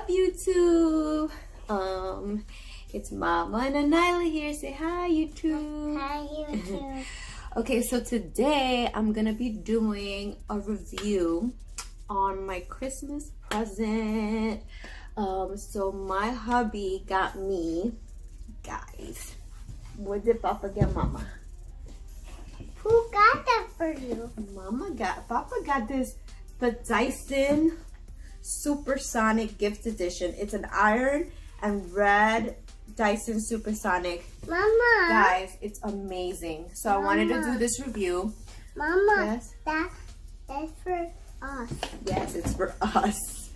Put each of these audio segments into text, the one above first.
up, YouTube? It's Mama and Anila here. Say hi, YouTube. Hi, YouTube. Okay, so today I'm gonna be doing a review on my Christmas present. So my hubby got me, guys. What did Papa get, Mama? Who got that for you? Papa got this, the Dyson Supersonic gift edition. It's an iron and red Dyson Supersonic. Mama. Guys, it's amazing. So I wanted to do this review. Mama, yes? that's for us. Yes, it's for us.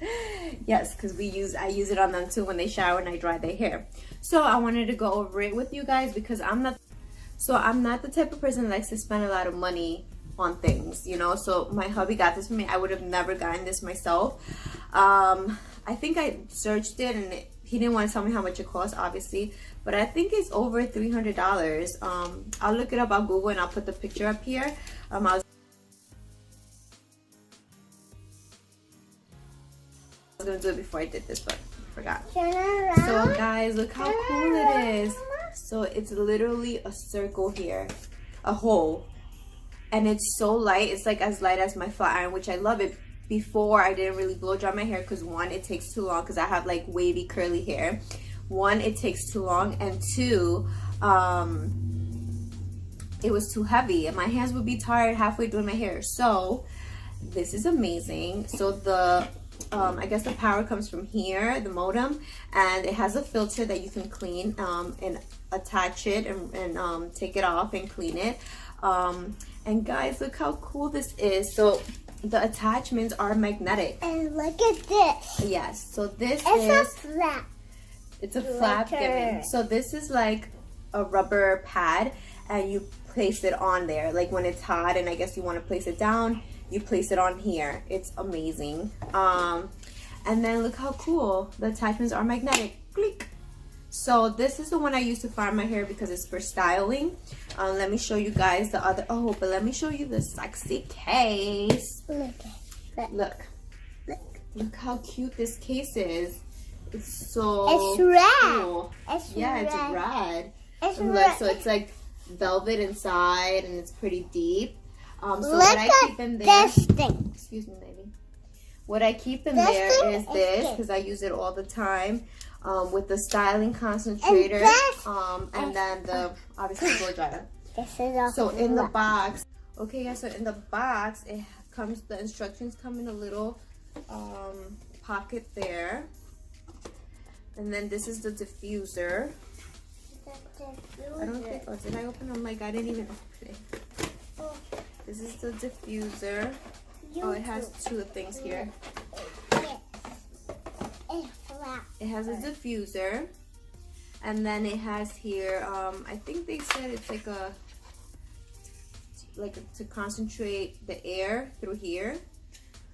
Yes, because I use it on them too when they shower and I dry their hair. So I wanted to go over it with you guys because I'm not the type of person that likes to spend a lot of money on things, you know. So my hubby got this for me. I would have never gotten this myself. I think I searched it and he didn't want to tell me how much it costs, obviously, but I think it's over $300. I'll look it up on Google and I'll put the picture up here. I was gonna do it before I did this, but I forgot. Turn around. So guys, look how cool it is. So it's literally a circle here, a hole, and it's so light. It's like as light as my flat iron, which I love it. Before, I didn't really blow dry my hair because one, it takes too long because I have like wavy curly hair. One, it takes too long, and two, it was too heavy and my hands would be tired halfway doing my hair. So this is amazing. So the I guess the power comes from here, the modem, and it has a filter that you can clean and attach it and take it off and clean it. And guys, look how cool this is. So the attachments are magnetic. And look at this. Yes, so this it's is a flap. It's a flap given. So this is like a rubber pad and you place it on there. Like when it's hot and I guess you want to place it down, you place it on here. It's amazing. And then look how cool. The attachments are magnetic. Click. So this is the one I use to fire my hair because it's for styling. Let me show you guys the other. Oh, but let me show you the sexy case. Look how cute this case is. It's so it's red. Cool. It's yeah, red. It's red. It's and red. Look, so it's like velvet inside and it's pretty deep. So look what I keep in there. This thing. Excuse me, baby. What I keep in there is this because I use it all the time. With the styling concentrator and then the obviously blow dryer. So in the box, okay guys, so in the box it comes, the instructions come in a little pocket there, and then this is the diffuser. I don't think, oh, did I open? I'm like, I didn't even open it. This is the diffuser. Oh, it has two things here. It has a diffuser, and then it has here, I think they said it's like to concentrate the air through here.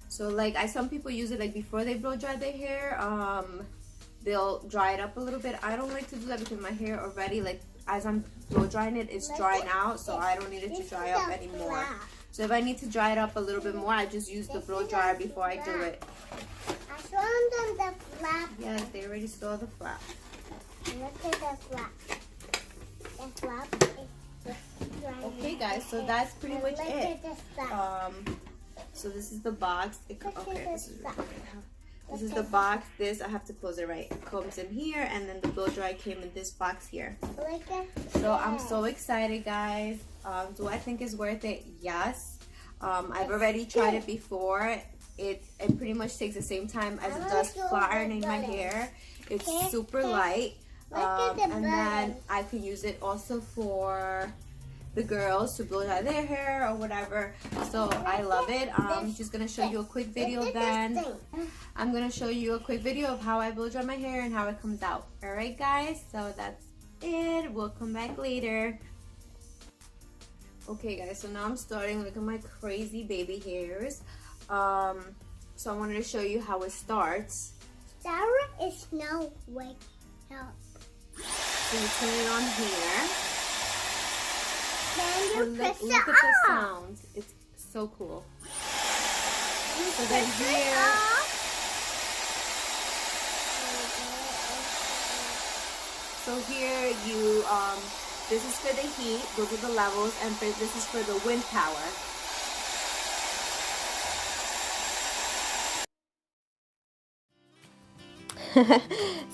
So like some people use it like before they blow dry their hair, they'll dry it up a little bit. I don't like to do that because my hair already, like as I'm blow drying it, it's drying out, so I don't need it to dry up anymore. So if I need to dry it up a little bit more, I just use the blow dryer before I do it. I showed them the flap. Yes, they already saw the flap. Look at the flap. The flap is just drying. Okay, guys, so that's pretty much it. So this is the box. Okay, this is the box. This I have to close it right. It comes in here, and then the blow dry came in this box here. So I'm so excited, guys. Do I think it's worth it? Yes. I've already tried it before. It pretty much takes the same time as it does flat ironing my hair. It's super light. And then I can use it also for the girls to blow dry their hair or whatever. So I love it. I'm just gonna show you a quick video then. I'm gonna show you a quick video of how I blow dry my hair and how it comes out. Alright guys, so that's it. We'll come back later. Okay guys, so now I'm starting. Look at my crazy baby hairs. So I wanted to show you how it starts. Sarah is now waking up. So you turn it on here. Then you press look it at the sound. It's so cool. So then here, So here you, this is for the heat, those are the levels, and this is for the wind power.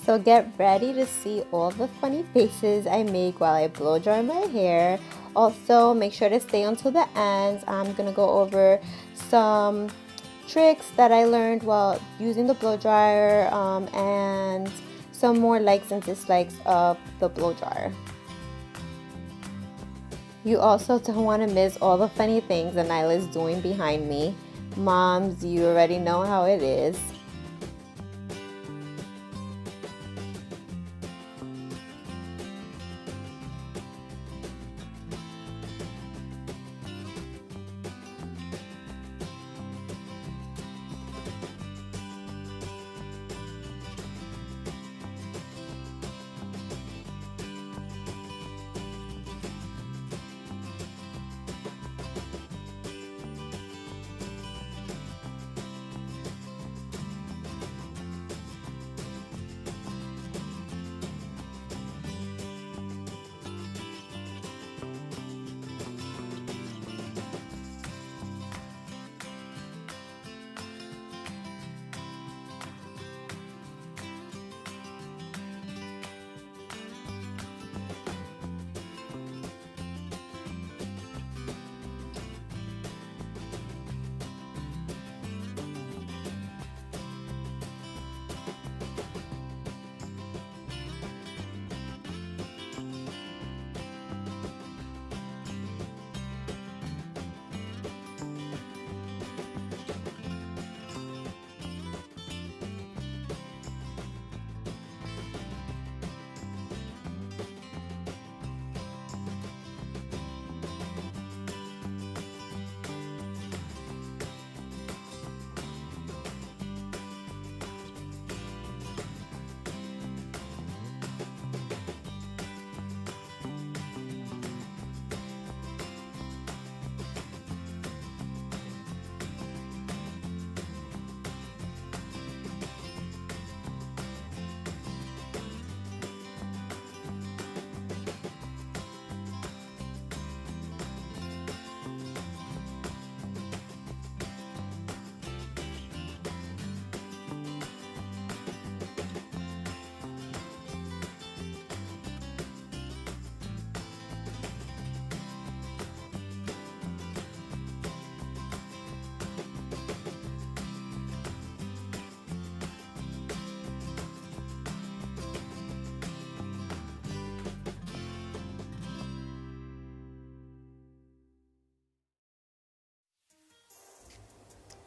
So get ready to see all the funny faces I make while I blow dry my hair. Also, make sure to stay until the end. I'm gonna go over some tricks that I learned while using the blow dryer, and some more likes and dislikes of the blow dryer. You also don't want to miss all the funny things that Nyla is doing behind me. Moms, you already know how it is.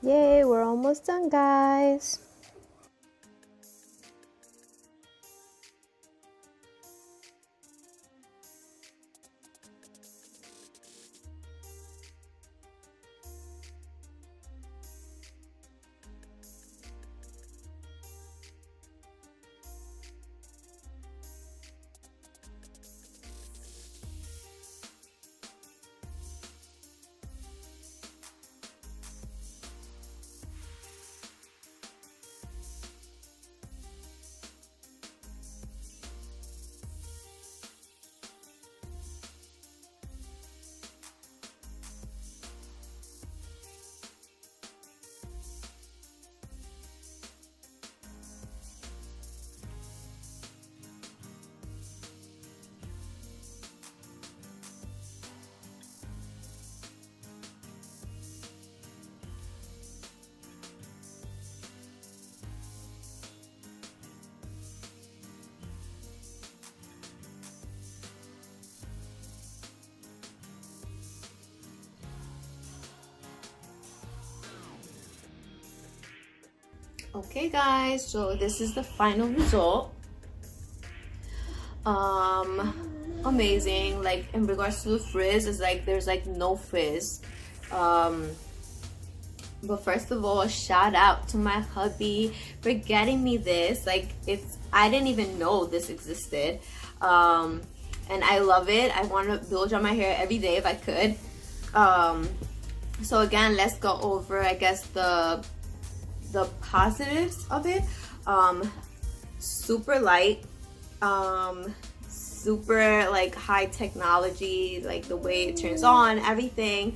Yay, we're almost done, guys. Okay guys, so this is the final result. Amazing. Like in regards to the frizz, it's like there's like no frizz. But first of all, shout out to my hubby for getting me this. Like I didn't even know this existed. And I love it. I want to blow dry my hair every day if I could. So again, let's go over, I guess, the positives of it. Super light. super like high technology, like the way it turns on, everything.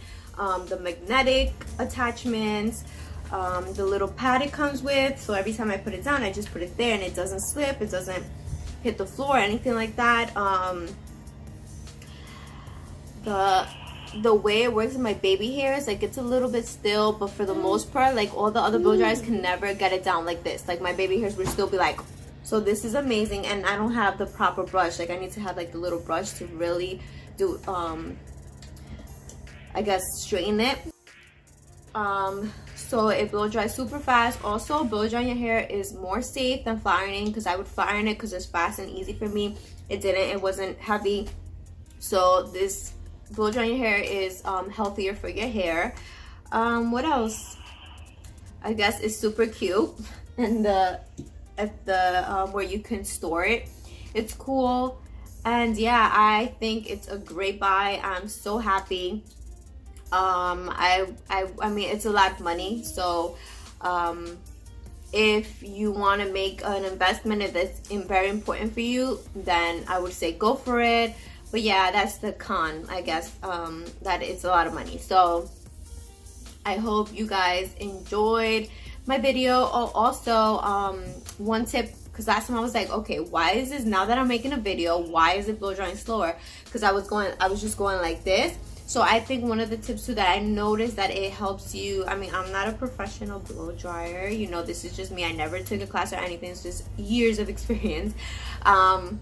The magnetic attachments, the little pad it comes with, so every time I put it down, I just put it there and it doesn't slip, it doesn't hit the floor, anything like that. The way it works with my baby hairs, like it's a little bit still, but for the most part, like all the other blow dryers can never get it down like this. Like my baby hairs would still be like, so this is amazing. And I don't have the proper brush, like I need to have like the little brush to really do I guess straighten it. So it blow dries super fast. Also, blow drying your hair is more safe than flat ironing, because I would flat iron it because it's fast and easy for me. It didn't, it wasn't heavy. So this blow drying your hair is healthier for your hair. What else? I guess it's super cute, and where you can store it, it's cool. And yeah, I think it's a great buy. I'm so happy. I mean, it's a lot of money, so if you want to make an investment that's very important for you, then I would say go for it. But yeah, that's the con, I guess, that it's a lot of money. So I hope you guys enjoyed my video. Oh, also, one tip, because last time I was like, okay, why is this, now that I'm making a video, why is it blow drying slower? Because I was just going like this. So I think one of the tips too that I noticed that it helps you, I mean, I'm not a professional blow dryer, you know, this is just me. I never took a class or anything. It's just years of experience. And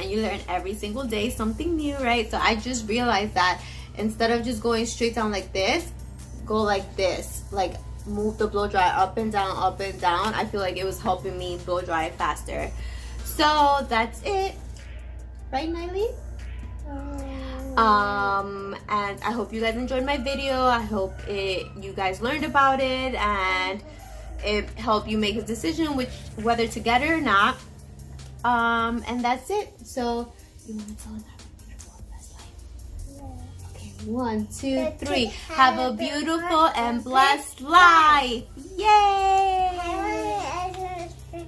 you learn every single day something new, right? So I just realized that instead of just going straight down like this, go like this, like move the blow dryer up and down, up and down. I feel like it was helping me blow dry faster. So that's it, right, Niley? And I hope you guys enjoyed my video. I hope you guys learned about it and it helped you make a decision whether to get it or not. And that's it. So you want to tell them have a beautiful and blessed life? Yeah. Okay, 1, 2, 3. Have a beautiful and blessed life. Yay!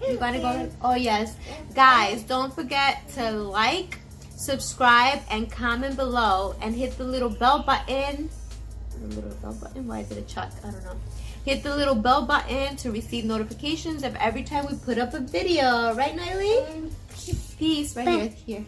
You gotta go. Oh yes, guys, don't forget to like, subscribe, and comment below, and hit the little bell button. The little bell button? Why is it a chuck? I don't know. Hit the little bell button to receive notifications of every time we put up a video. Right, Niley? Peace. Right here. Here.